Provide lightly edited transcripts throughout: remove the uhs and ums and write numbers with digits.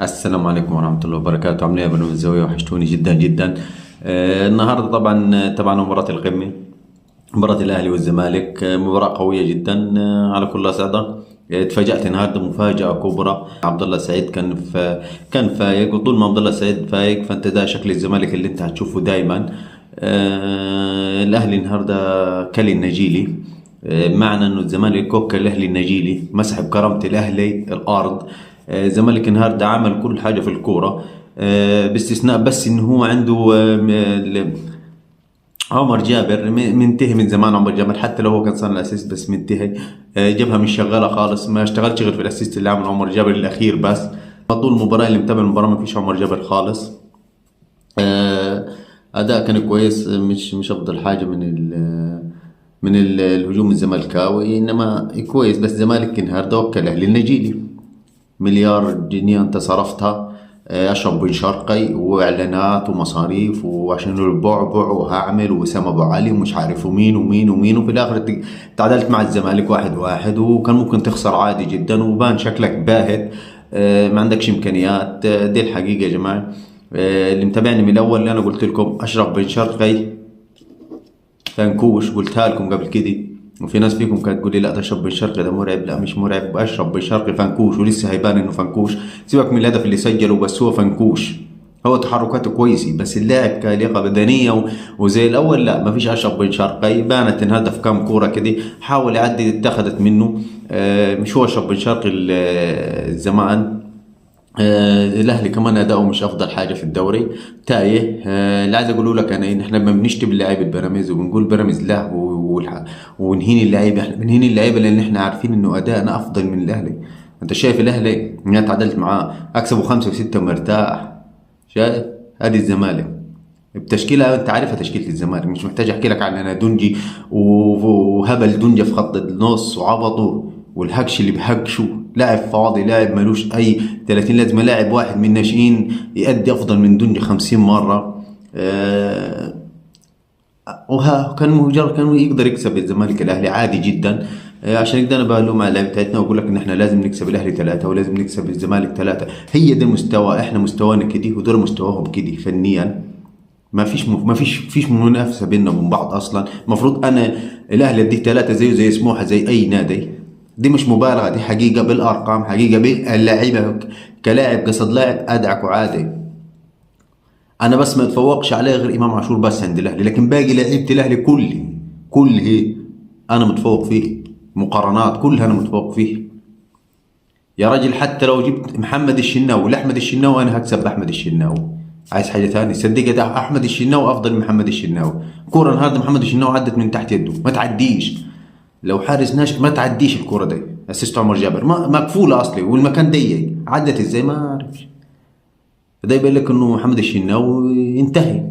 السلام عليكم ورحمة الله وبركاته. عاملين ايه يا بنو الزاوية؟ وحشتوني جدا جدا. النهاردة طبعا تبعنا مباراة القمة، مباراة الأهلي والزمالك. مباراة قوية جدا. على كل أسعدة. تفاجأت النهاردة مفاجأة كبرى. عبد الله السعيد كان فايق، وطول ما عبد الله السعيد فايق فأنت ده شكل الزمالك اللي أنت هتشوفه دايما. الأهلي النهاردة كل النجيلي. معنى انه الزمالك كوكا الاهلي النجيلي مسح بكرامة الاهلي الارض. الزمالك النهارده عمل كل حاجه في الكوره، باستثناء بس انه هو عنده عمر جابر منتهي من زمان. عمر جابر حتى لو هو كان صار الاسيست بس منتهي. جبهه مش شغاله خالص، ما اشتغلش غير في الاسيست اللي عمله عمر جابر الاخير بس. طول المباراه اللي متابع المباراه ما فيش عمر جابر خالص. اداء كان كويس، مش افضل حاجه من الهجوم الزملكاوي، انما كويس. بس الزمالك النهارده وكل الاهلي النجيلي مليار جنيه انت صرفتها. اشرف بن شرقي واعلانات ومصاريف وعشان البعبع وهعمل وسام ابو علي ومش عارف ومين ومين ومين، وفي الاخر تعادلت مع الزمالك 1-1، وكان ممكن تخسر عادي جدا وبان شكلك باهت. ما عندكش امكانيات. دي الحقيقه يا جماعه. اللي متابعني من الاول اللي انا قلت لكم اشرف بن شرقي فنكوش، قلتها لكم قبل كده، وفي ناس فيكم كانت تقول لي لا ده اشرف بن شرقي ده مرعب. لا مش مرعب، اشرف بن شرقي فنكوش ولسه هيبان انه فنكوش. سيبك من الهدف اللي سجله، بس هو فنكوش. هو تحركاته كويسه، بس اللاعب كلياقه بدنيه وزي الاول لا ما فيش. اشرف بن شرقي بانت انهدف كام كوره كده حاول يعدي اتخذت منه. مش هو اشرف بن شرقي زمان. الاهلي كمان اداؤه مش افضل حاجه في الدوري، تايه. اللي عايز اقوله لك انا ان احنا ما بنشتم لعيبه بيراميدز وبنقول بيراميدز لا ونهين اللعيبه. احنا بنهين اللعيبه لان احنا عارفين انه ادائنا افضل من الاهلي. انت شايف الاهلي انا تعادلت معاه اكسبه 5 و6 مرتاح. شايف ادي الزمالك بتشكيلة انت عارفها، تشكيلة الزمالك مش محتاج احكي لك عن انا دونجي وهبل دونجا في خط النص وعبطه والهكش اللي بهكشوا. لاعب فاضي، لاعب ملوش اي 30 لازمه. لاعب واحد من الناشئين يأدي افضل من دونجا 50 مره. وها كان مجرد كان يقدر يكسب الزمالك الاهلي عادي جدا. عشان كده انا بلوم على اللعيبه بتاعتنا واقول لك ان احنا لازم نكسب الاهلي 3 ولازم نكسب الزمالك 3. هي ده مستوى، احنا مستوانا كده ودول مستواهم كده فنيا. ما فيش منافسه بيننا وبين بعض اصلا. المفروض انا الاهلي اديه 3 زيه زي سموحه زي اي نادي. دي مش مبالغه، دي حقيقه بالارقام، حقيقه باللاعيبه كلاعب قصد لاعب ادعك وعادي. انا بس ما اتفوقش عليه غير امام عاشور بس عند الاهلي، لكن باقي لعيبه الاهلي كله انا متفوق فيه. مقارنات كلها انا متفوق فيه يا راجل. حتى لو جبت محمد الشناوي لاحمد الشناوي انا هكسب احمد الشناوي. عايز حاجه ثانيه؟ صدق ده احمد الشناوي افضل من محمد الشناوي. كوره النهارده محمد الشناوي عدت من تحت يده ما تعديش. لو حارس ناشئ ما تعديش الكوره دي. اسيست عمر جابر مقفوله اصلي والمكان ضيق، عدت ازاي ما اعرفش. فده يبين لك انه محمد الشناوي انتهي.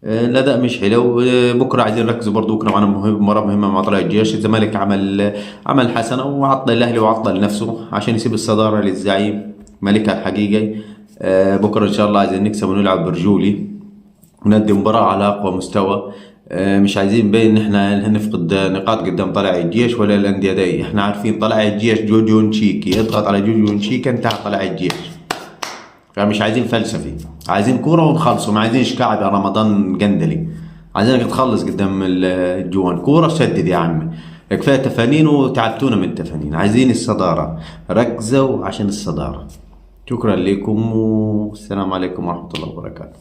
الاداء مش حلو. بكره عايزين نركزوا برضه. بكره معنا مباراه مهمه مع طلائع الجيش. الزمالك عمل حسنه وعطل الاهلي وعطل نفسه عشان يسيب الصداره للزعيم ملكها الحقيقي. بكره ان شاء الله عايزين نكسب ونلعب برجولي وندي مباراه على اقوى مستوى. مش عايزين بين ان احنا نفقد نقاط قدام طلائع الجيش ولا الانديه دي. احنا عارفين طلائع الجيش جوجو نشيكي، اضغط على جوجو نشيكي انتهى طلائع الجيش. فمش عايزين فلسفي، عايزين كوره ونخلصوا. ما عايزينش كعب يا رمضان جندلي، عايزينك تخلص قدام الجوان. كوره سدد يا عم، كفايه تفانين وتعبتونا من التفانين. عايزين الصداره، ركزوا عشان الصداره. شكرا لكم والسلام عليكم ورحمه الله وبركاته.